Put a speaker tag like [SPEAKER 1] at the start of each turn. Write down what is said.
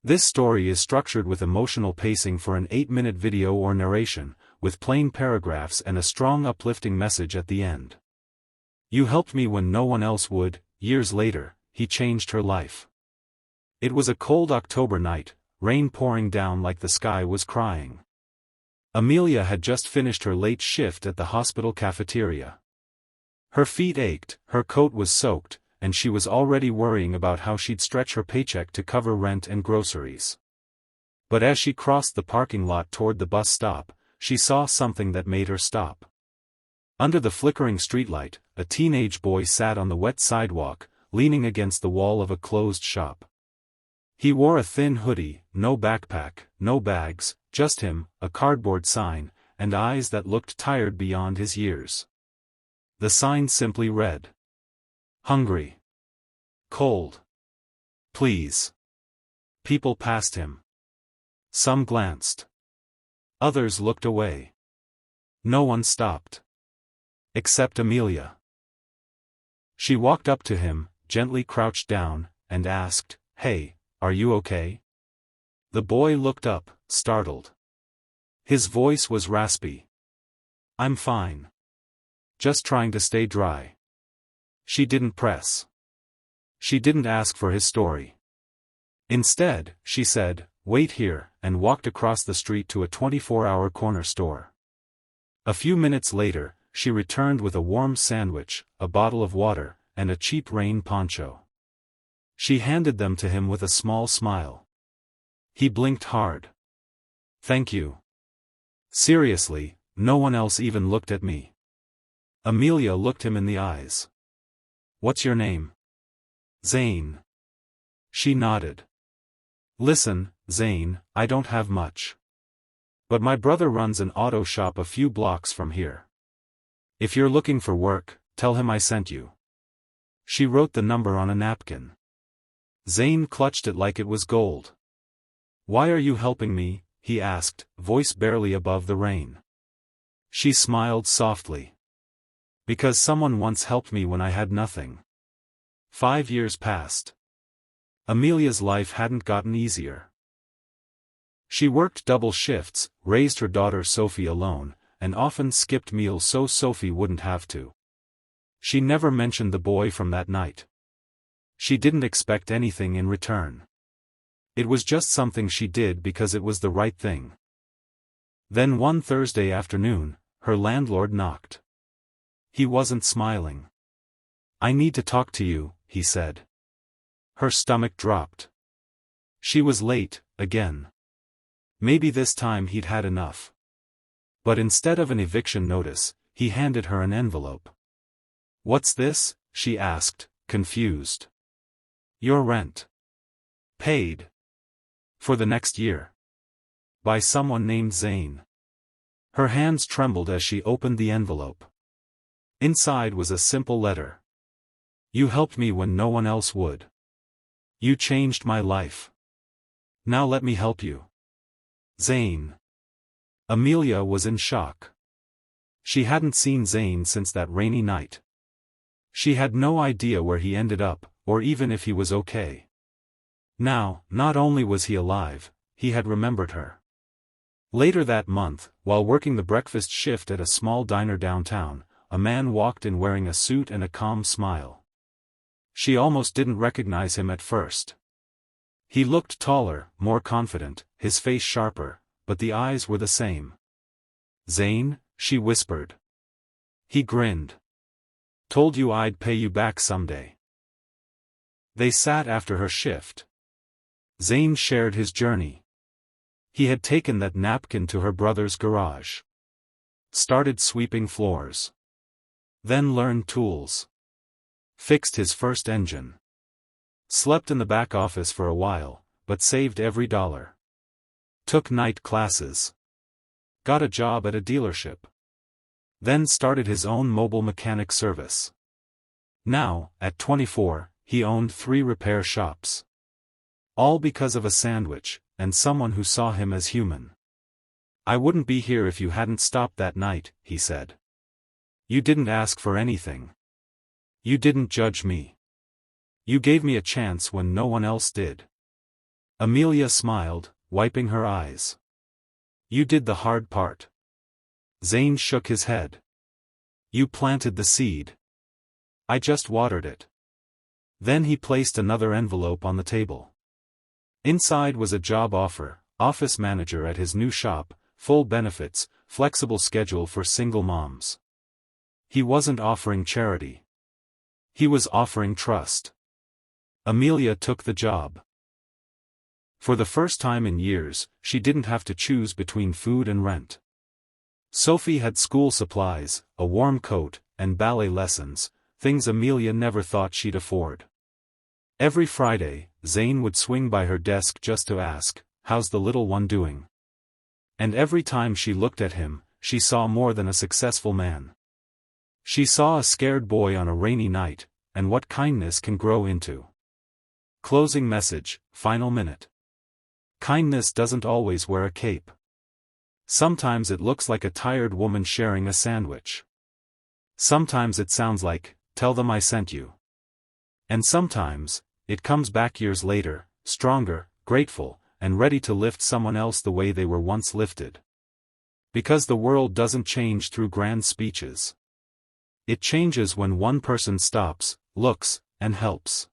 [SPEAKER 1] This story is structured with emotional pacing for an 8-minute video or narration, with plain paragraphs and a strong uplifting message at the end. You helped me when no one else would. Years later, he changed her life. It was a cold October night, rain pouring down like the sky was crying. Amelia had just finished her late shift at the hospital cafeteria. Her feet ached, her coat was soaked, and she was already worrying about how she'd stretch her paycheck to cover rent and groceries. But as she crossed the parking lot toward the bus stop, she saw something that made her stop. Under the flickering streetlight, a teenage boy sat on the wet sidewalk, leaning against the wall of a closed shop. He wore a thin hoodie, no backpack, no bags, just him, a cardboard sign, and eyes that looked tired beyond his years. The sign simply read, "Hungry. Cold. Please." People passed him. Some glanced. Others looked away. No one stopped. Except Amelia. She walked up to him, gently crouched down, and asked, "Hey, are you okay?" The boy looked up, startled. His voice was raspy. "I'm fine. Just trying to stay dry." She didn't press. She didn't ask for his story. Instead, she said, "Wait here," and walked across the street to a 24-hour corner store. A few minutes later, she returned with a warm sandwich, a bottle of water, and a cheap rain poncho. She handed them to him with a small smile. He blinked hard. "Thank you. Seriously, no one else even looked at me." Amelia looked him in the eyes. "What's your name?" "Zane." She nodded. "Listen, Zane, I don't have much. But my brother runs an auto shop a few blocks from here. If you're looking for work, tell him I sent you." She wrote the number on a napkin. Zane clutched it like it was gold. "Why are you helping me?" he asked, voice barely above the rain. She smiled softly. "Because someone once helped me when I had nothing." 5 years passed. Amelia's life hadn't gotten easier. She worked double shifts, raised her daughter Sophie alone, and often skipped meals so Sophie wouldn't have to. She never mentioned the boy from that night. She didn't expect anything in return. It was just something she did because it was the right thing. Then one Thursday afternoon, her landlord knocked. He wasn't smiling. "I need to talk to you," he said. Her stomach dropped. She was late, again. Maybe this time he'd had enough. But instead of an eviction notice, he handed her an envelope. "What's this?" she asked, confused. "Your rent. Paid. For the next year. By someone named Zane." Her hands trembled as she opened the envelope. Inside was a simple letter. "You helped me when no one else would. You changed my life. Now let me help you. Zane." Amelia was in shock. She hadn't seen Zane since that rainy night. She had no idea where he ended up, or even if he was okay. Now, not only was he alive, he had remembered her. Later that month, while working the breakfast shift at a small diner downtown, a man walked in wearing a suit and a calm smile. She almost didn't recognize him at first. He looked taller, more confident, his face sharper, but the eyes were the same. "Zane?" she whispered. He grinned. "Told you I'd pay you back someday." They sat after her shift. Zane shared his journey. He had taken that napkin to her brother's garage. Started sweeping floors. Then learned tools. Fixed his first engine. Slept in the back office for a while, but saved every dollar. Took night classes. Got a job at a dealership. Then started his own mobile mechanic service. Now, at 24, he owned 3 repair shops. All because of a sandwich, and someone who saw him as human. "I wouldn't be here if you hadn't stopped that night," he said. "You didn't ask for anything. You didn't judge me. You gave me a chance when no one else did. Amelia smiled, wiping her eyes. You did the hard part. Zane shook his head. You planted the seed. I just watered it. Then he placed another envelope on the table. Inside was a job offer, office manager at his new shop, full benefits, flexible schedule for single moms. He wasn't offering charity. He was offering trust. Amelia took the job. For the first time in years, she didn't have to choose between food and rent. Sophie had school supplies, a warm coat, and ballet lessons, things Amelia never thought she'd afford. Every Friday, Zane would swing by her desk just to ask, "How's the little one doing?" And every time she looked at him, she saw more than a successful man. She saw a scared boy on a rainy night, and what kindness can grow into. Closing message, final minute. Kindness doesn't always wear a cape. Sometimes it looks like a tired woman sharing a sandwich. Sometimes it sounds like, "Tell them I sent you." And sometimes, it comes back years later, stronger, grateful, and ready to lift someone else the way they were once lifted. Because the world doesn't change through grand speeches. It changes when one person stops, looks, and helps.